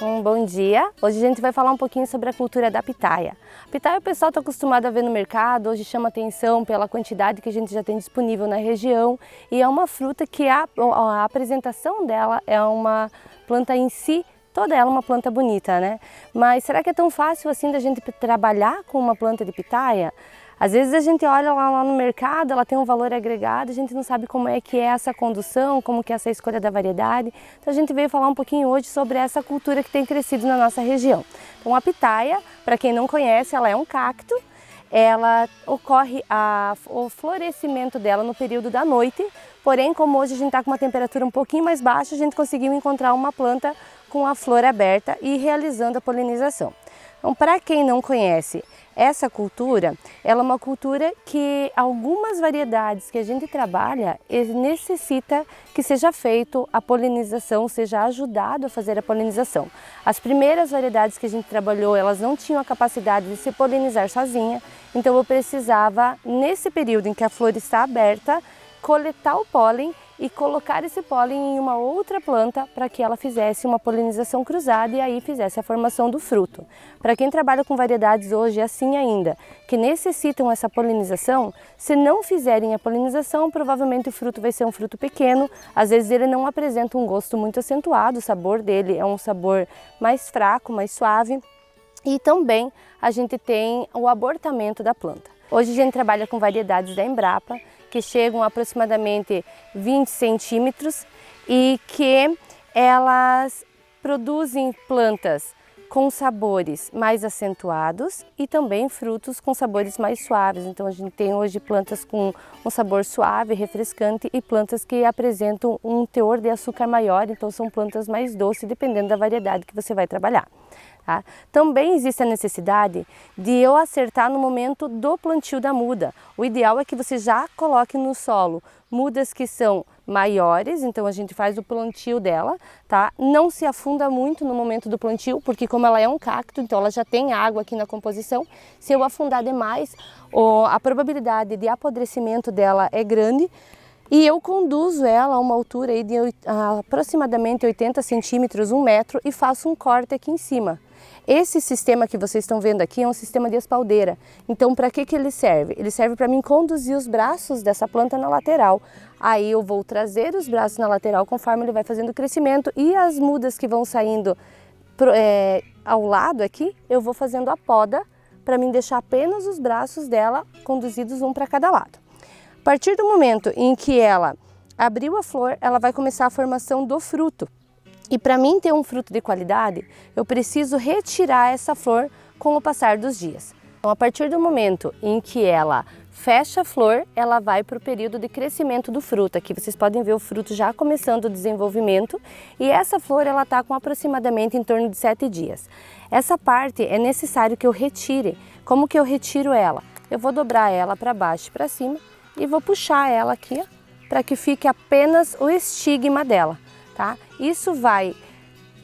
Bom dia! Hoje a gente vai falar um pouquinho sobre a cultura da pitaia. A pitaia o pessoal está acostumado a ver no mercado, hoje chama atenção pela quantidade que a gente já tem disponível na região e é uma fruta que a apresentação dela é uma planta em si, toda ela uma planta bonita, né? Mas será que é tão fácil assim da gente trabalhar com uma planta de pitaia? Às vezes a gente olha lá no mercado, ela tem um valor agregado, a gente não sabe como é que é essa condução, como que é essa escolha da variedade. Então a gente veio falar um pouquinho hoje sobre essa cultura que tem crescido na nossa região. Então a pitaia, para quem não conhece, ela é um cacto. Ela ocorre o florescimento dela no período da noite, porém como hoje a gente está com uma temperatura um pouquinho mais baixa, a gente conseguiu encontrar uma planta com a flor aberta e realizando a polinização. Então, para quem não conhece essa cultura, ela é uma cultura que algumas variedades que a gente trabalha necessita que seja feito a polinização, seja ajudado a fazer a polinização. As primeiras variedades que a gente trabalhou, elas não tinham a capacidade de se polinizar sozinha, então eu precisava, nesse período em que a flor está aberta, coletar o pólen e colocar esse pólen em uma outra planta para que ela fizesse uma polinização cruzada e aí fizesse a formação do fruto. Para quem trabalha com variedades hoje é assim ainda, que necessitam essa polinização, se não fizerem a polinização, provavelmente o fruto vai ser um fruto pequeno, às vezes ele não apresenta um gosto muito acentuado, o sabor dele é um sabor mais fraco, mais suave e também a gente tem o abortamento da planta. Hoje a gente trabalha com variedades da Embrapa, que chegam a aproximadamente 20 centímetros e que elas produzem plantas com sabores mais acentuados e também frutos com sabores mais suaves. Então a gente tem hoje plantas com um sabor suave, refrescante e plantas que apresentam um teor de açúcar maior, então são plantas mais doces dependendo da variedade que você vai trabalhar. Tá? Também existe a necessidade de eu acertar no momento do plantio da muda. O ideal é que você já coloque no solo mudas que são maiores, então a gente faz o plantio dela, tá? Não se afunda muito no momento do plantio, porque como ela é um cacto, então ela já tem água aqui na composição. Se eu afundar demais, a probabilidade de apodrecimento dela é grande. E eu conduzo ela a uma altura aí de aproximadamente 80 centímetros, 1 metro e faço um corte aqui em cima. Esse sistema que vocês estão vendo aqui é um sistema de espaldeira. Então, para que ele serve? Ele serve para mim conduzir os braços dessa planta na lateral. Aí eu vou trazer os braços na lateral conforme ele vai fazendo o crescimento e as mudas que vão saindo ao lado aqui, eu vou fazendo a poda para mim deixar apenas os braços dela conduzidos um para cada lado. A partir do momento em que ela abriu a flor, ela vai começar a formação do fruto. E para mim ter um fruto de qualidade, eu preciso retirar essa flor com o passar dos dias. Então, a partir do momento em que ela fecha a flor, ela vai para o período de crescimento do fruto. Aqui vocês podem ver o fruto já começando o desenvolvimento e essa flor ela está com aproximadamente em torno de 7 dias. Essa parte é necessário que eu retire. Como que eu retiro ela? Eu vou dobrar ela para baixo e para cima e vou puxar ela aqui para que fique apenas o estigma dela. Tá? Isso vai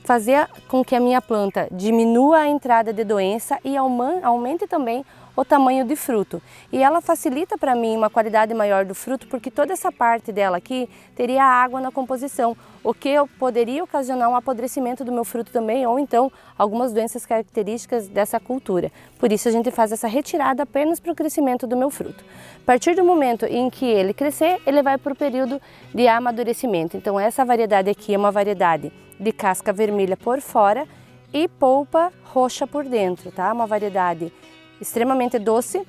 fazer com que a minha planta diminua a entrada de doença e aumente também o tamanho de fruto. E ela facilita para mim uma qualidade maior do fruto porque toda essa parte dela aqui teria água na composição, o que poderia ocasionar um apodrecimento do meu fruto também ou então algumas doenças características dessa cultura. Por isso a gente faz essa retirada apenas para o crescimento do meu fruto. A partir do momento em que ele crescer, ele vai para o período de amadurecimento. Então essa variedade aqui é uma variedade de casca vermelha por fora e polpa roxa por dentro, tá? Uma variedade extremamente doce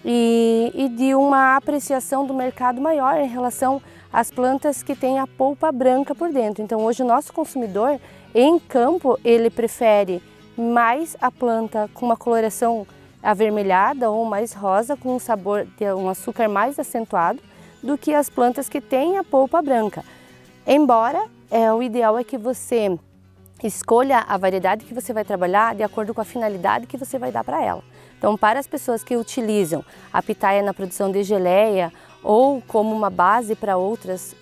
e de uma apreciação do mercado maior em relação às plantas que têm a polpa branca por dentro. Então hoje o nosso consumidor em campo, ele prefere mais a planta com uma coloração avermelhada ou mais rosa, com um sabor de um açúcar mais acentuado, do que as plantas que têm a polpa branca. Embora o ideal é que você escolha a variedade que você vai trabalhar de acordo com a finalidade que você vai dar para ela. Então, para as pessoas que utilizam a pitaia na produção de geleia ou como uma base para outros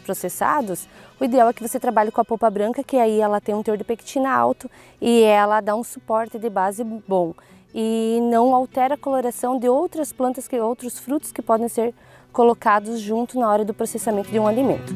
processados, o ideal é que você trabalhe com a polpa branca, que aí ela tem um teor de pectina alto e ela dá um suporte de base bom e não altera a coloração de outras plantas, outros frutos que podem ser colocados junto na hora do processamento de um alimento.